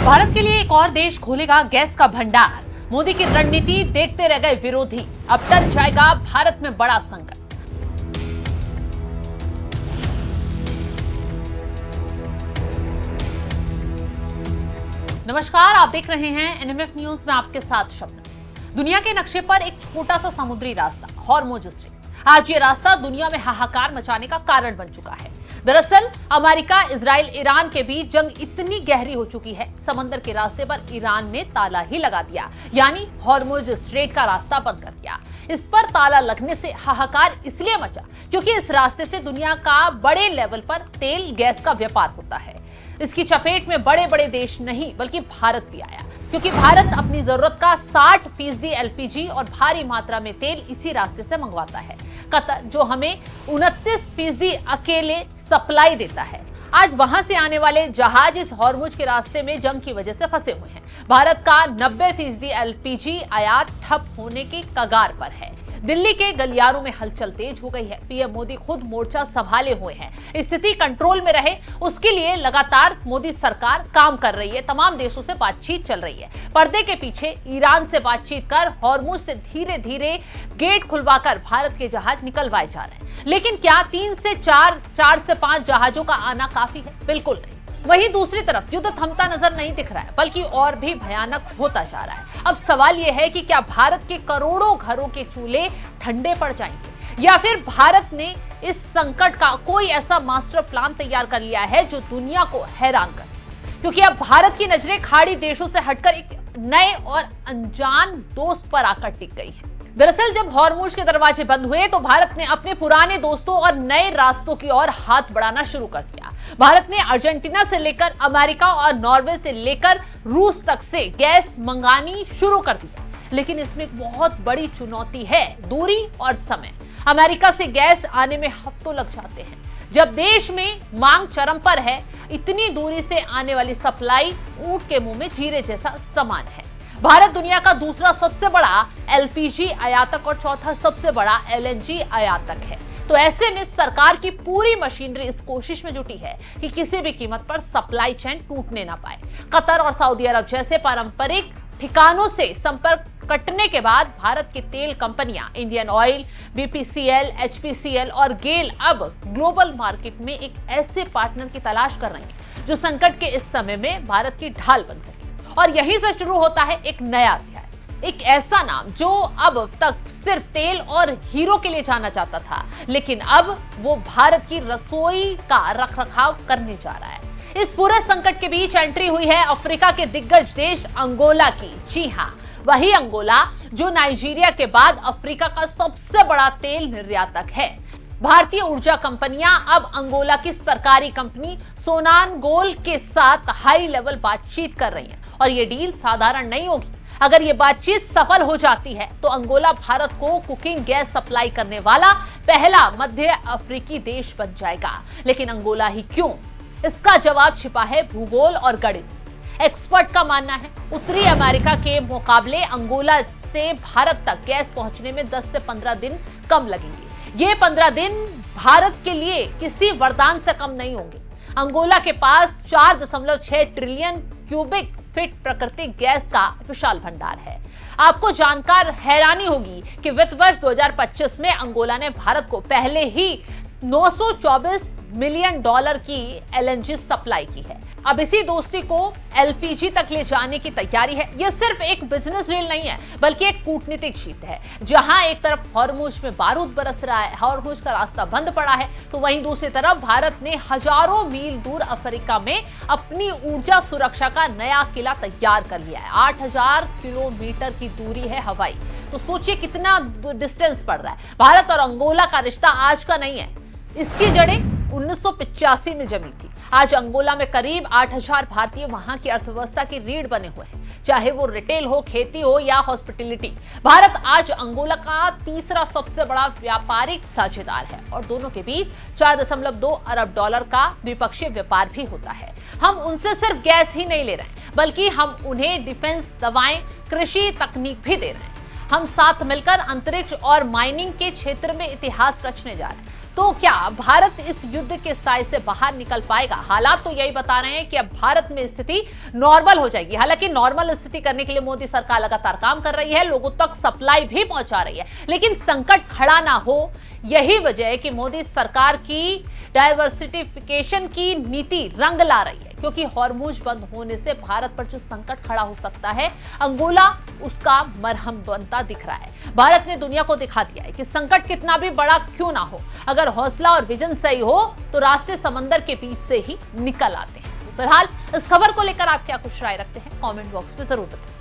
भारत के लिए एक और देश खोलेगा गैस का भंडार। मोदी की रणनीति देखते रह गए विरोधी। अब टल जाएगा भारत में बड़ा संकट। नमस्कार, आप देख रहे हैं एनएमएफ न्यूज में आपके साथ शबनम। दुनिया के नक्शे पर एक छोटा सा समुद्री रास्ता, हॉर्मुज स्ट्रेट। आज ये रास्ता दुनिया में हाहाकार मचाने का कारण बन चुका है। दरअसल अमेरिका, इजराइल, ईरान के बीच जंग इतनी गहरी हो चुकी है, समंदर के रास्ते पर ईरान ने ताला ही लगा दिया, यानी हॉर्मुज स्ट्रेट का रास्ता बंद कर दिया। इस पर ताला लगने से हाहाकार इसलिए मचा क्योंकि इस रास्ते से दुनिया का बड़े लेवल पर तेल गैस का व्यापार होता है। इसकी चपेट में बड़े बड़े देश नहीं बल्कि भारत भी आया, क्योंकि भारत अपनी जरूरत का 60% एलपीजी और भारी मात्रा में तेल इसी रास्ते से मंगवाता है। कतर, जो हमें 29% अकेले सप्लाई देता है, आज वहां से आने वाले जहाज इस हॉर्मुज के रास्ते में जंग की वजह से फंसे हुए हैं। भारत का 90% एलपीजी आयात ठप होने की कगार पर है। दिल्ली के गलियारों में हलचल तेज हो गई है। पीएम मोदी खुद मोर्चा संभाले हुए हैं। स्थिति कंट्रोल में रहे, उसके लिए लगातार मोदी सरकार काम कर रही है। तमाम देशों से बातचीत चल रही है। पर्दे के पीछे ईरान से बातचीत कर हॉर्मुज से धीरे धीरे गेट खुलवाकर भारत के जहाज निकलवाए जा रहे हैं। लेकिन क्या 3 से 4, 4 से 5 जहाजों का आना काफी है? बिल्कुल नहीं। वहीं दूसरी तरफ युद्ध थमता नजर नहीं दिख रहा है, बल्कि और भी भयानक होता जा रहा है। अब सवाल यह है कि क्या भारत के करोड़ों घरों के चूल्हे ठंडे पड़ जाएंगे, या फिर भारत ने इस संकट का कोई ऐसा मास्टर प्लान तैयार कर लिया है जो दुनिया को हैरान करे। क्योंकि अब भारत की नजरें खाड़ी देशों से हटकर एक नए और अनजान दोस्त पर आकर टिक गई है। दरअसल जब हॉर्मुज के दरवाजे बंद हुए तो भारत ने अपने पुराने दोस्तों और नए रास्तों की ओर हाथ बढ़ाना शुरू कर दिया। भारत ने अर्जेंटीना से लेकर अमेरिका और नॉर्वे से लेकर रूस तक से गैस मंगानी शुरू कर दिया। लेकिन इसमें एक बहुत बड़ी चुनौती है, दूरी और समय। अमेरिका से गैस आने में हफ्तों लग जाते हैं। जब देश में मांग चरम पर है, इतनी दूरी से आने वाली सप्लाई ऊंट के मुंह में जीरे जैसा समान है। भारत दुनिया का दूसरा सबसे बड़ा एलपीजी आयातक और चौथा सबसे बड़ा एलएनजी आयातक है। तो ऐसे में सरकार की पूरी मशीनरी इस कोशिश में जुटी है कि किसी भी कीमत पर सप्लाई चेन टूटने ना पाए। कतर और सऊदी अरब जैसे पारंपरिक ठिकानों से संपर्क कटने के बाद भारत की तेल कंपनियां इंडियन ऑयल, बीपीसीएल, एचपीसीएल और गेल अब ग्लोबल मार्केट में एक ऐसे पार्टनर की तलाश कर रही हैं जो संकट के इस समय में भारत की ढाल बन सके। और यहीं से शुरू होता है एक नया अध्याय, एक ऐसा नाम जो अब तक सिर्फ तेल और हीरो के लिए जाना जाता था, लेकिन अब वो भारत की रसोई का रखरखाव करने जा रहा है। इस पूरे संकट के बीच एंट्री हुई है अफ्रीका के दिग्गज देश अंगोला की। जी हाँ, वही अंगोला जो नाइजीरिया के बाद अफ्रीका का सबसे बड़ा तेल निर्यातक है। भारतीय ऊर्जा कंपनियां अब अंगोला की सरकारी कंपनी सोनानगोल के साथ हाई लेवल बातचीत कर रही हैं और ये डील साधारण नहीं होगी। अगर ये बातचीत सफल हो जाती है तो अंगोला भारत को कुकिंग गैस सप्लाई करने वाला पहला मध्य अफ्रीकी देश बन जाएगा। लेकिन अंगोला ही क्यों? इसका जवाब छिपा है भूगोल और गणित। एक्सपर्ट का मानना है उत्तरी अमेरिका के मुकाबले अंगोला से भारत तक गैस पहुंचने में 10 से 15 दिन कम लगेंगे। ये 15 दिन भारत के लिए किसी वरदान से कम नहीं होंगे। अंगोला के पास 4.6 ट्रिलियन क्यूबिक फीट प्राकृतिक गैस का विशाल भंडार है। आपको जानकर हैरानी होगी कि वित्त वर्ष 2025 में अंगोला ने भारत को पहले ही $924 मिलियन की एलएनजी सप्लाई की है। अब इसी दोस्ती को एलपीजी तक ले जाने की तैयारी है। यह सिर्फ एक बिजनेस डील नहीं है, बल्कि एक कूटनीतिक जीत है। जहां एक तरफ हॉर्मुज में बारूद बरस रहा है, हॉर्मुज का रास्ता बंद पड़ा है, तो वहीं दूसरी तरफ भारत ने हजारों मील दूर अफ्रीका में अपनी ऊर्जा सुरक्षा का नया किला तैयार कर लिया है। 8000 किलोमीटर की दूरी है हवाई। तो सोचिए कितना डिस्टेंस पड़ रहा है। भारत और अंगोला का रिश्ता आज का नहीं है, इसकी जड़ें 1985 में जमी थी। आज अंगोला में करीब 8000 भारतीय वहां की अर्थव्यवस्था की रीढ़ बने हुए हैं, चाहे वो रिटेल हो, खेती हो या हॉस्पिटैलिटी। भारत आज अंगोला का तीसरा सबसे बड़ा व्यापारिक साझेदार है और दोनों के बीच $4.2 अरब का द्विपक्षीय व्यापार भी होता है। हम उनसे सिर्फ गैस ही नहीं ले रहे हैं, बल्कि हम उन्हें डिफेंस, दवाएं, कृषि तकनीक भी दे रहे हैं। हम साथ मिलकर अंतरिक्ष और माइनिंग के क्षेत्र में इतिहास रचने जा रहे हैं। तो क्या भारत इस युद्ध के साए से बाहर निकल पाएगा? हालात तो यही बता रहे हैं कि अब भारत में स्थिति नॉर्मल हो जाएगी। हालांकि नॉर्मल स्थिति करने के लिए मोदी सरकार लगातार काम कर रही है, लोगों तक सप्लाई भी पहुंचा रही है, लेकिन संकट खड़ा ना हो, यही वजह है कि मोदी सरकार की डाइवर्सिफिकेशन की नीति रंग ला रही है। क्योंकि हॉर्मुज बंद होने से भारत पर जो संकट खड़ा हो सकता है, अंगोला उसका मरहम बनता दिख रहा है। भारत ने दुनिया को दिखा दिया है कि संकट कितना भी बड़ा क्यों ना हो, अगर हौसला और विजन सही हो तो रास्ते समंदर के बीच से ही निकल आते हैं। फिलहाल इस खबर को लेकर आप क्या कुछ राय रखते हैं, कमेंट बॉक्स में जरूर बताएं।